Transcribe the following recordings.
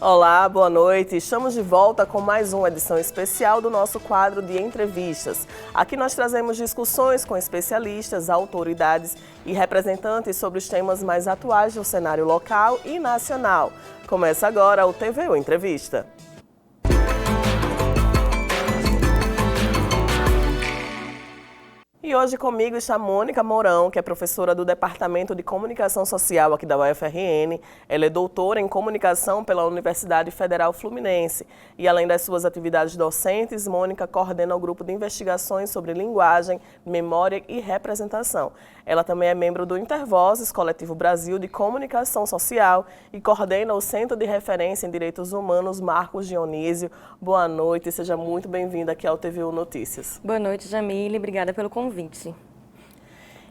Olá, boa noite. Estamos de volta com mais uma edição especial do nosso quadro de entrevistas. Aqui nós trazemos discussões com especialistas, autoridades e representantes sobre os temas mais atuais do cenário local e nacional. Começa agora o TVU Entrevista. E hoje comigo está Mônica Mourão, que é professora do Departamento de Comunicação Social aqui da UFRN. Ela é doutora em Comunicação pela Universidade Federal Fluminense. E além das suas atividades docentes, Mônica coordena o grupo de investigações sobre linguagem, memória e representação. Ela também é membro do Intervozes, Coletivo Brasil de Comunicação Social, e coordena o Centro de Referência em Direitos Humanos Marcos Dionísio. Boa noite, seja muito bem-vinda aqui ao TVU Notícias. Boa noite, Jamile. Obrigada pelo convite.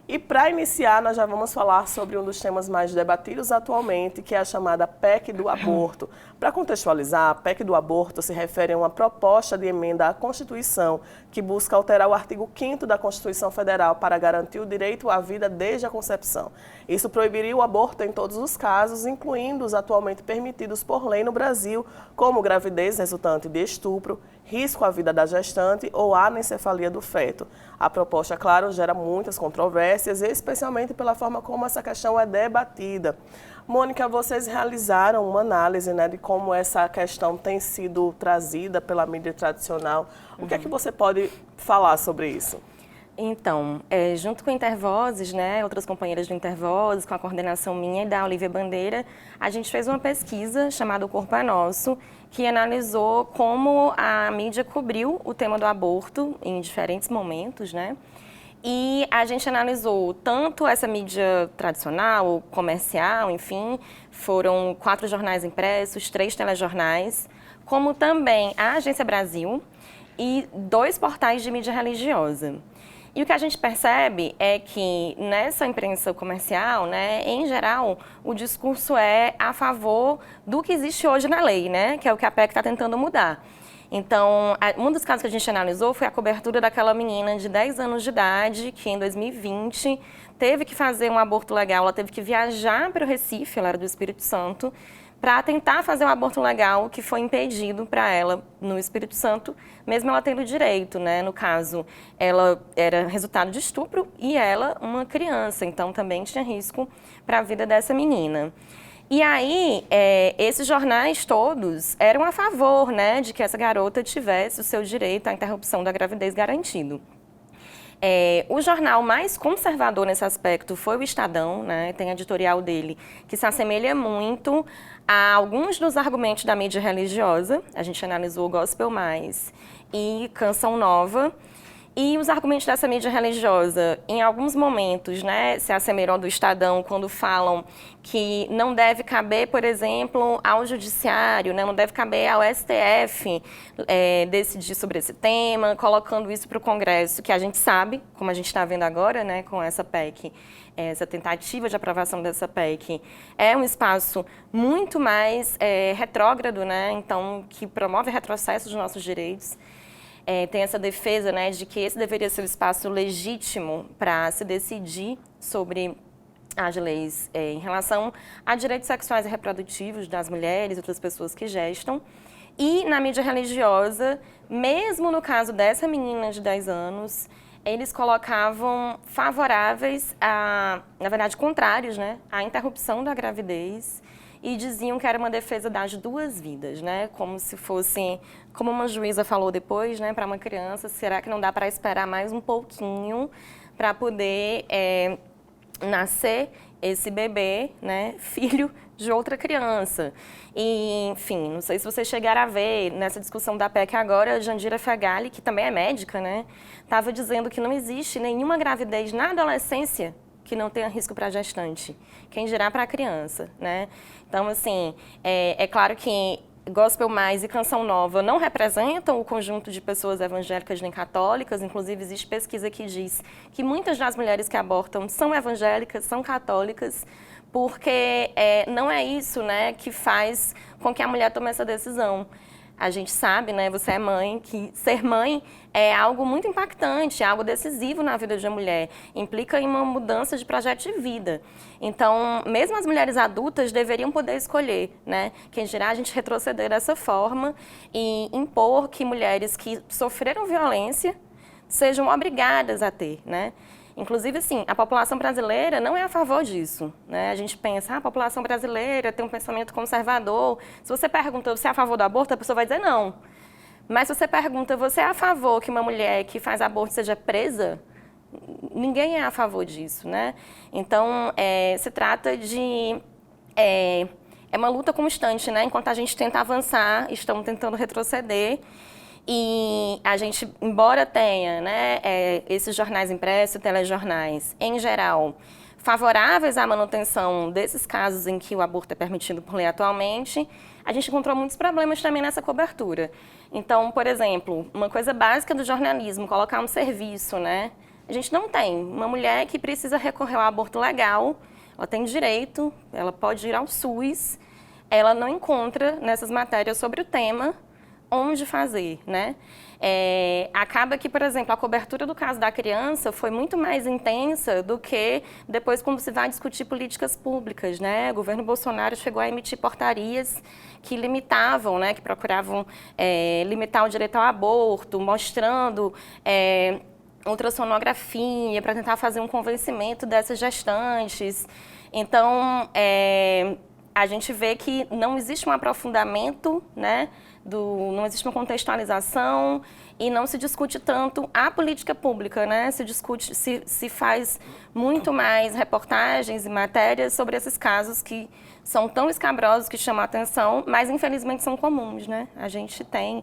E para iniciar, nós já vamos falar sobre um dos temas mais debatidos atualmente, que é a chamada PEC do aborto. Para contextualizar, a PEC do aborto se refere a uma proposta de emenda à Constituição que busca alterar o artigo 5º da Constituição Federal para garantir o direito à vida desde a concepção. Isso proibiria o aborto em todos os casos, incluindo os atualmente permitidos por lei no Brasil, como gravidez resultante de estupro, risco à vida da gestante ou anencefalia do feto. A proposta, claro, gera muitas controvérsias, especialmente pela forma como essa questão é debatida. Mônica, vocês realizaram uma análise, né, de como essa questão tem sido trazida pela mídia tradicional. O que é que você pode falar sobre isso? Então, junto com o Intervozes, né, outras companheiras do Intervozes, com a coordenação minha e da Olivia Bandeira, a gente fez uma pesquisa chamada O Corpo é Nosso, que analisou como a mídia cobriu o tema do aborto em diferentes momentos, né? E a gente analisou tanto essa mídia tradicional, comercial, enfim, foram 4 jornais impressos, 3 telejornais, como também a Agência Brasil e 2 portais de mídia religiosa. E o que a gente percebe é que nessa imprensa comercial, né, em geral, o discurso é a favor do que existe hoje na lei, né, que é o que a PEC está tentando mudar. Então, um dos casos que a gente analisou foi a cobertura daquela menina de 10 anos de idade, que em 2020 teve que fazer um aborto legal, ela teve que viajar para o Recife, ela era do Espírito Santo, para tentar fazer um aborto legal que foi impedido para ela no Espírito Santo, mesmo ela tendo direito, né? No caso, ela era resultado de estupro e ela uma criança, então também tinha risco para a vida dessa menina. E aí, esses jornais todos eram a favor, né, de que essa garota tivesse o seu direito à interrupção da gravidez garantido. O jornal mais conservador nesse aspecto foi o Estadão, né? Tem a editorial dele que se assemelha muito a alguns dos argumentos da mídia religiosa. A gente analisou o Gospel Mais e Canção Nova. E os argumentos dessa mídia religiosa, em alguns momentos, né, se assemelham ao do Estadão, quando falam que não deve caber, por exemplo, ao Judiciário, né, não deve caber ao STF decidir sobre esse tema, colocando isso para o Congresso, que a gente sabe, como a gente está vendo agora, né, com essa PEC, essa tentativa de aprovação dessa PEC, é um espaço muito mais retrógrado, né, então, que promove retrocesso dos nossos direitos. Tem essa defesa, né, de que esse deveria ser o espaço legítimo para se decidir sobre as leis em relação a direitos sexuais e reprodutivos das mulheres e outras pessoas que gestam. E na mídia religiosa, mesmo no caso dessa menina de 10 anos, eles colocavam favoráveis, na verdade contrários, né, à interrupção da gravidez, e diziam que era uma defesa das 2 vidas, né? Como se fosse, como uma juíza falou depois, né, para uma criança, será que não dá para esperar mais um pouquinho para poder nascer esse bebê, né, filho de outra criança? E, enfim, não sei se vocês chegaram a ver nessa discussão da PEC agora, a Jandira Fegali, que também é médica, né, estava dizendo que não existe nenhuma gravidez na adolescência que não tenha risco para a gestante, quem dirá para a criança, né? Então, assim, é claro que Gospel Mais e Canção Nova não representam o conjunto de pessoas evangélicas nem católicas, inclusive existe pesquisa que diz que muitas das mulheres que abortam são evangélicas, são católicas, porque não é isso, né, que faz com que a mulher tome essa decisão. A gente sabe, né, você é mãe, que ser mãe é algo muito impactante, é algo decisivo na vida de uma mulher. Implica em uma mudança de projeto de vida. Então, mesmo as mulheres adultas deveriam poder escolher, né? Quem dirá a gente retroceder dessa forma e impor que mulheres que sofreram violência sejam obrigadas a ter, né? Inclusive, assim, a população brasileira não é a favor disso, né? A gente pensa, a população brasileira tem um pensamento conservador. Se você pergunta, você é a favor do aborto, a pessoa vai dizer não. Mas se você pergunta, você é a favor que uma mulher que faz aborto seja presa? Ninguém é a favor disso, né? Então, se trata de... É uma luta constante, né? Enquanto a gente tenta avançar, estamos tentando retroceder. E a gente, embora tenha, né, esses jornais impressos, telejornais, em geral, favoráveis à manutenção desses casos em que o aborto é permitido por lei atualmente, a gente encontrou muitos problemas também nessa cobertura. Então, por exemplo, uma coisa básica do jornalismo, colocar um serviço, né? A gente não tem. Uma mulher que precisa recorrer ao aborto legal, ela tem direito, ela pode ir ao SUS, ela não encontra nessas matérias sobre o tema onde fazer, né? Acaba que, por exemplo, a cobertura do caso da criança foi muito mais intensa do que depois quando se vai discutir políticas públicas, né? O governo Bolsonaro chegou a emitir portarias que limitavam, né? Que procuravam limitar o direito ao aborto, mostrando ultrassonografia para tentar fazer um convencimento dessas gestantes. Então, a gente vê que não existe um aprofundamento, né? Não existe uma contextualização e não se discute tanto a política pública, né? Se faz muito mais reportagens e matérias sobre esses casos que são tão escabrosos que chamam a atenção, mas infelizmente são comuns, né? A gente tem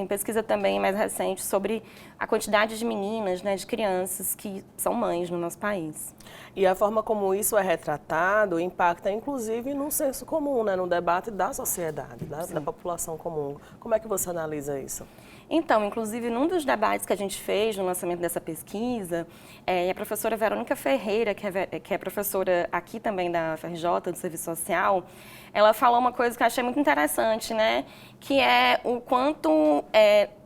pesquisa também mais recente sobre a quantidade de meninas, né, de crianças que são mães no nosso país. E a forma como isso é retratado impacta, inclusive, no senso comum, né, no debate da sociedade, da população comum. Como é que você analisa isso? Então, inclusive, num dos debates que a gente fez no lançamento dessa pesquisa, a professora Verônica Ferreira, que é professora aqui também da FRJ, do Serviço Social, ela falou uma coisa que eu achei muito interessante, né? Que é o quanto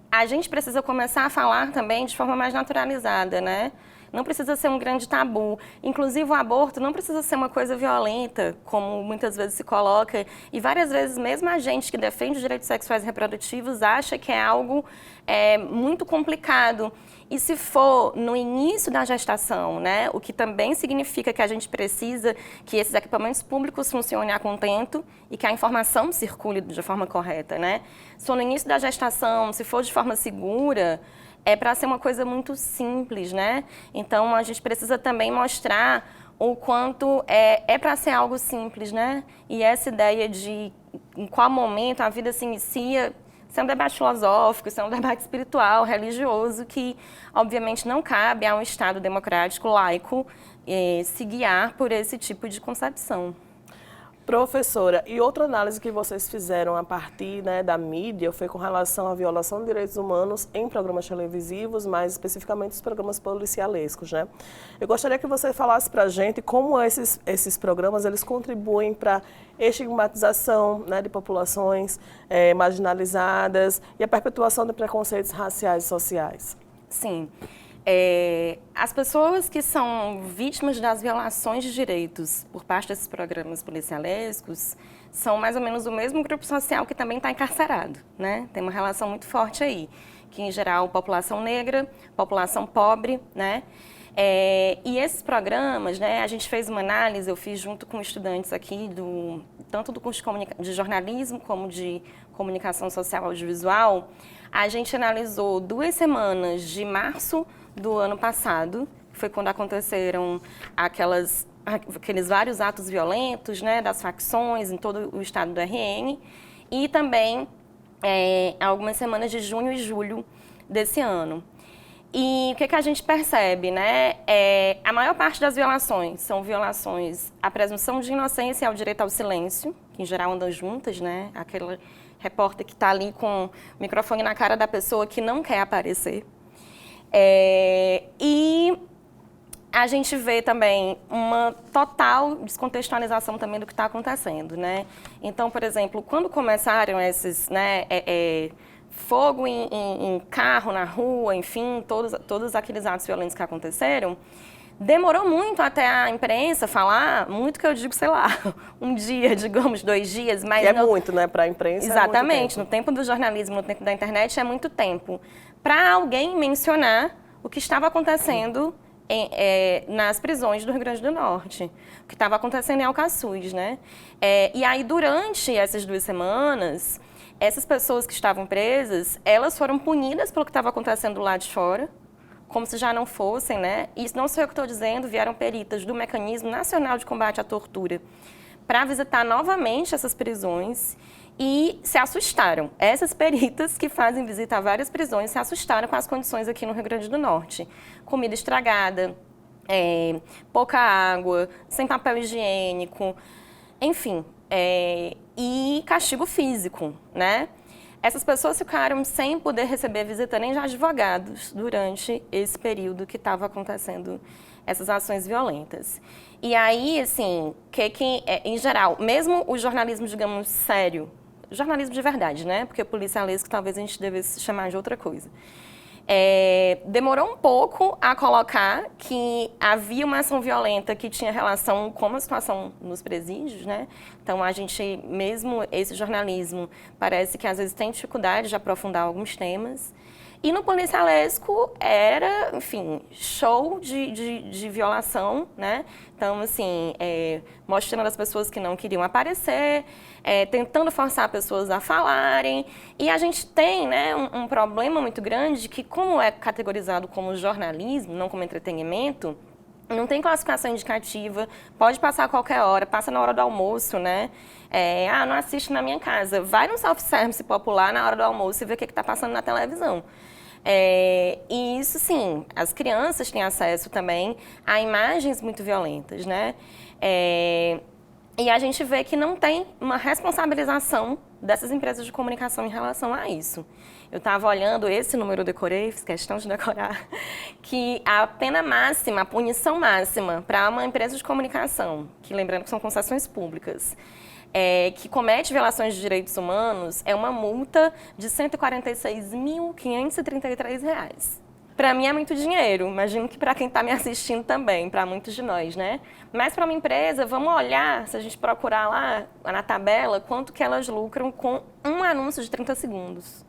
a gente precisa começar a falar também de forma mais naturalizada, né? Não precisa ser um grande tabu. Inclusive, o aborto não precisa ser uma coisa violenta, como muitas vezes se coloca. E várias vezes, mesmo a gente que defende os direitos sexuais e reprodutivos acha que é algo muito complicado. E se for no início da gestação, né, o que também significa que a gente precisa que esses equipamentos públicos funcionem a contento e que a informação circule de forma correta, né? Se for no início da gestação, se for de forma segura, é para ser uma coisa muito simples, né? Então, a gente precisa também mostrar o quanto é para ser algo simples, né? E essa ideia de em qual momento a vida se inicia, isso é um debate filosófico, isso é um debate espiritual, religioso, que obviamente não cabe a um Estado democrático laico se guiar por esse tipo de concepção. Professora, e outra análise que vocês fizeram a partir, né, da mídia foi com relação à violação de direitos humanos em programas televisivos, mais especificamente os programas policialescos, né? Eu gostaria que você falasse para a gente como esses programas eles contribuem para a estigmatização, né, de populações marginalizadas e a perpetuação de preconceitos raciais e sociais. Sim. As pessoas que são vítimas das violações de direitos por parte desses programas policialescos são mais ou menos o mesmo grupo social que também está encarcerado, né? Tem uma relação muito forte aí, que em geral população negra, população pobre, né? E esses programas, né, a gente fez uma análise, eu fiz junto com estudantes aqui, tanto do curso de jornalismo como de comunicação social audiovisual, a gente analisou 2 semanas de março do ano passado, que foi quando aconteceram aqueles vários atos violentos, né, das facções em todo o estado do RN, e também algumas semanas de junho e julho desse ano. E o que a gente percebe, né? A maior parte das violações são violações à presunção de inocência e ao direito ao silêncio, que em geral andam juntas, né? Aquele repórter que está ali com o microfone na cara da pessoa que não quer aparecer. E a gente vê também uma total descontextualização também do que está acontecendo, né? Então, por exemplo, quando começaram esses, né, fogo em carro, na rua, enfim, todos aqueles atos violentos que aconteceram, demorou muito até a imprensa falar, muito que eu digo, sei lá, um dia, digamos, 2 dias, mas... Que é muito, né, para a imprensa. Exatamente, no tempo do jornalismo, no tempo da internet, é muito tempo. Para alguém mencionar o que estava acontecendo nas prisões do Rio Grande do Norte, o que estava acontecendo em Alcaçuz, né? E aí, durante essas 2 semanas, essas pessoas que estavam presas, elas foram punidas pelo que estava acontecendo lá de fora, como se já não fossem, né? Isso não sou eu que estou dizendo, vieram peritas do Mecanismo Nacional de Combate à Tortura para visitar novamente essas prisões e se assustaram. Essas peritas que fazem visita a várias prisões se assustaram com as condições aqui no Rio Grande do Norte. Comida estragada, pouca água, sem papel higiênico, enfim, e castigo físico, né? Essas pessoas ficaram sem poder receber visita nem de advogados durante esse período que estava acontecendo essas ações violentas. E aí, assim, em geral, mesmo o jornalismo, digamos, sério, jornalismo de verdade, né? Porque policialesco talvez a gente devesse chamar de outra coisa. Demorou um pouco a colocar que havia uma ação violenta que tinha relação com a situação nos presídios, né? Então, a gente, mesmo esse jornalismo, parece que às vezes tem dificuldade de aprofundar alguns temas. E no policialesco era, enfim, show de violação, né? Então, assim, mostrando as pessoas que não queriam aparecer, tentando forçar pessoas a falarem. E a gente tem, né, um problema muito grande que, como é categorizado como jornalismo, não como entretenimento, não tem classificação indicativa, pode passar a qualquer hora, passa na hora do almoço, né? Não assiste na minha casa. Vai no self-service popular na hora do almoço e vê o que está passando na televisão. E isso, sim, as crianças têm acesso também a imagens muito violentas, né? E a gente vê que não tem uma responsabilização dessas empresas de comunicação em relação a isso. Eu estava olhando esse número, eu decorei, fiz questão de decorar, que a pena máxima, a punição máxima para uma empresa de comunicação, que lembrando que são concessões públicas, que comete violações de direitos humanos, é uma multa de R$ 146.533. Para mim é muito dinheiro, imagino que para quem está me assistindo também, para muitos de nós, né? Mas para uma empresa, vamos olhar, se a gente procurar lá na tabela, quanto que elas lucram com um anúncio de 30 segundos.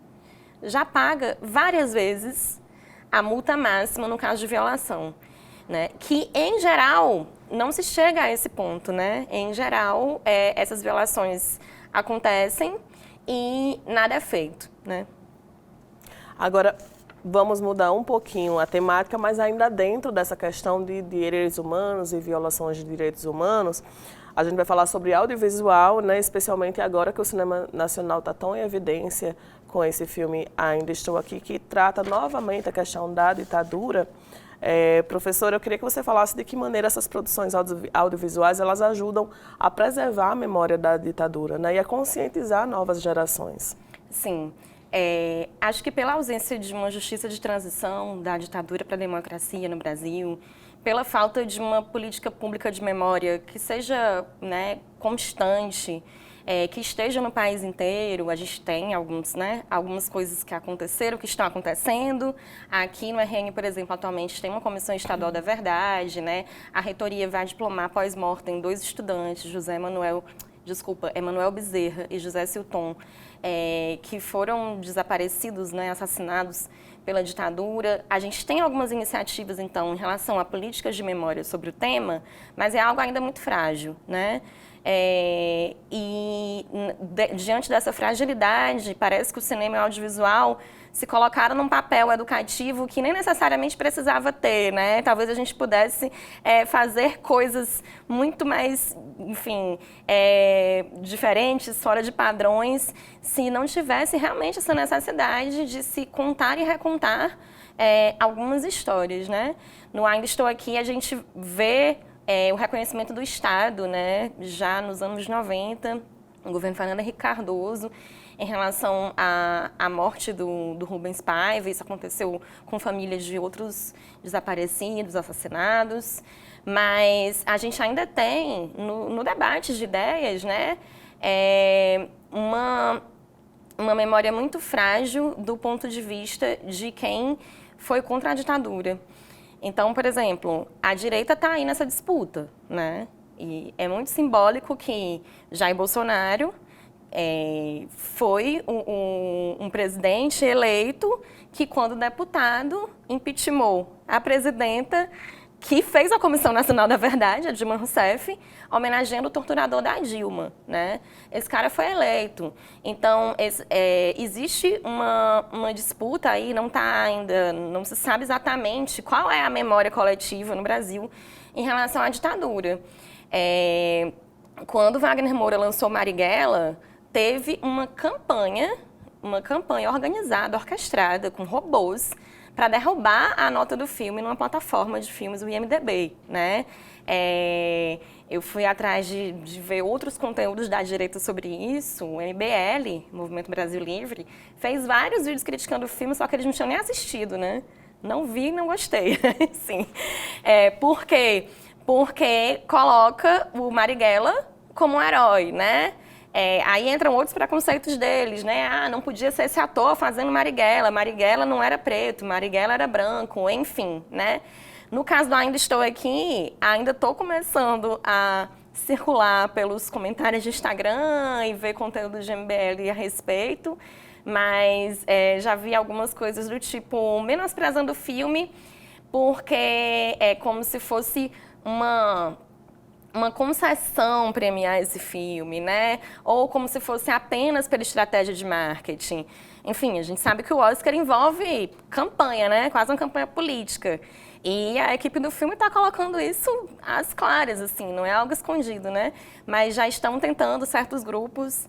Já paga várias vezes a multa máxima no caso de violação, né? Que, em geral, não se chega a esse ponto, né? Em geral, essas violações acontecem e nada é feito, né? Agora, vamos mudar um pouquinho a temática, mas ainda dentro dessa questão de direitos humanos e violações de direitos humanos, a gente vai falar sobre audiovisual, né? Especialmente agora que o cinema nacional está tão em evidência com esse filme Ainda Estou Aqui, que trata novamente a questão da ditadura. Professora, eu queria que você falasse de que maneira essas produções audiovisuais elas ajudam a preservar a memória da ditadura, né? E a conscientizar novas gerações. Sim. Acho que pela ausência de uma justiça de transição da ditadura para a democracia no Brasil, pela falta de uma política pública de memória que seja, né, constante, que esteja no país inteiro, a gente tem algumas coisas que aconteceram, que estão acontecendo. Aqui no RN, por exemplo, atualmente tem uma Comissão Estadual da Verdade, né? A reitoria vai diplomar pós-mortem 2 estudantes, Emanuel Bezerra e José Silton, que foram desaparecidos, né, assassinados pela ditadura. A gente tem algumas iniciativas, então, em relação a políticas de memória sobre o tema, mas é algo ainda muito frágil, né? Diante dessa fragilidade, parece que o cinema e o audiovisual se colocaram num papel educativo que nem necessariamente precisava ter, né? Talvez a gente pudesse fazer coisas muito mais, enfim, diferentes, fora de padrões, se não tivesse realmente essa necessidade de se contar e recontar algumas histórias, né? No Ainda Estou Aqui, a gente vê o reconhecimento do Estado, né? Já nos anos 90, o governo Fernando Henrique Cardoso, em relação à morte do Rubens Paiva. Isso aconteceu com famílias de outros desaparecidos, assassinados. Mas a gente ainda tem, no debate de ideias, né, uma memória muito frágil do ponto de vista de quem foi contra a ditadura. Então, por exemplo, a direita está aí nessa disputa, né? E é muito simbólico que Jair Bolsonaro foi um presidente eleito que, quando deputado, impeachmentou a presidenta que fez a Comissão Nacional da Verdade, a Dilma Rousseff, homenageando o torturador da Dilma, né? Esse cara foi eleito. Então, existe uma disputa aí, não se sabe exatamente qual é a memória coletiva no Brasil em relação à ditadura. Quando Wagner Moura lançou Marighella, teve uma campanha organizada, orquestrada, com robôs, para derrubar a nota do filme numa plataforma de filmes, o IMDb, né? Eu fui atrás de ver outros conteúdos da direita sobre isso. O MBL, Movimento Brasil Livre, fez vários vídeos criticando o filme, só que eles não tinham nem assistido, né? Não vi, não gostei. Sim. Por quê? Porque coloca o Marighella como um herói, né? Aí entram outros preconceitos deles, né? Ah, não podia ser esse ator fazendo Marighella. Marighella não era preto, Marighella era branco, enfim, né? No caso do Ainda Estou Aqui, ainda estou começando a circular pelos comentários de Instagram e ver conteúdo de MBL a respeito, mas já vi algumas coisas do tipo menosprezando o filme, porque é como se fosse uma concessão premiar esse filme, né? Ou como se fosse apenas pela estratégia de marketing. Enfim, a gente sabe que o Oscar envolve campanha, né? Quase uma campanha política. E a equipe do filme está colocando isso às claras, assim, não é algo escondido, né? Mas já estão tentando certos grupos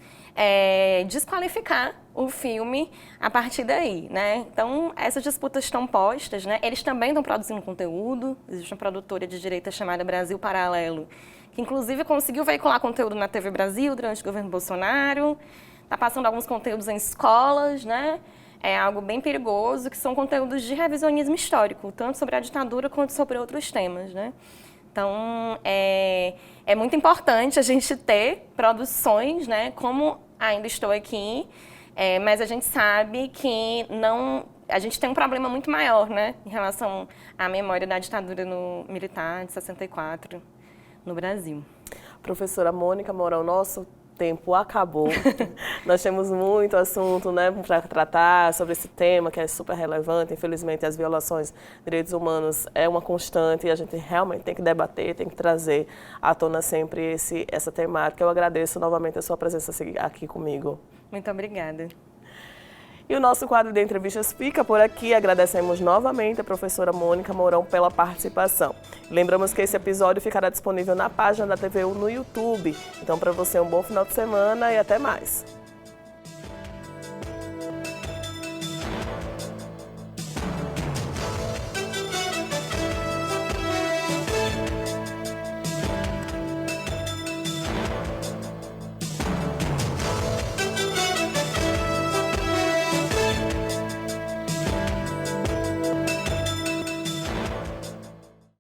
desqualificar o filme a partir daí, né? Então, essas disputas estão postas, né? Eles também estão produzindo conteúdo. Existe uma produtora de direita chamada Brasil Paralelo, que inclusive conseguiu veicular conteúdo na TV Brasil durante o governo Bolsonaro. Está passando alguns conteúdos em escolas, né? É algo bem perigoso, que são conteúdos de revisionismo histórico, tanto sobre a ditadura quanto sobre outros temas, né? Então, é muito importante a gente ter produções, né? Como Ainda Estou Aqui, mas a gente sabe que a gente tem um problema muito maior, né? Em relação à memória da ditadura militar de 64 no Brasil. Professora Mônica Mourão, nosso tempo acabou. Nós temos muito assunto, né, para tratar sobre esse tema que é super relevante. Infelizmente, as violações de direitos humanos é uma constante e a gente realmente tem que debater, tem que trazer à tona sempre essa temática. Eu agradeço novamente a sua presença aqui comigo. Muito obrigada. E o nosso quadro de entrevistas fica por aqui. Agradecemos novamente a professora Mônica Mourão pela participação. Lembramos que esse episódio ficará disponível na página da TVU no YouTube. Então, para você, um bom final de semana e até mais.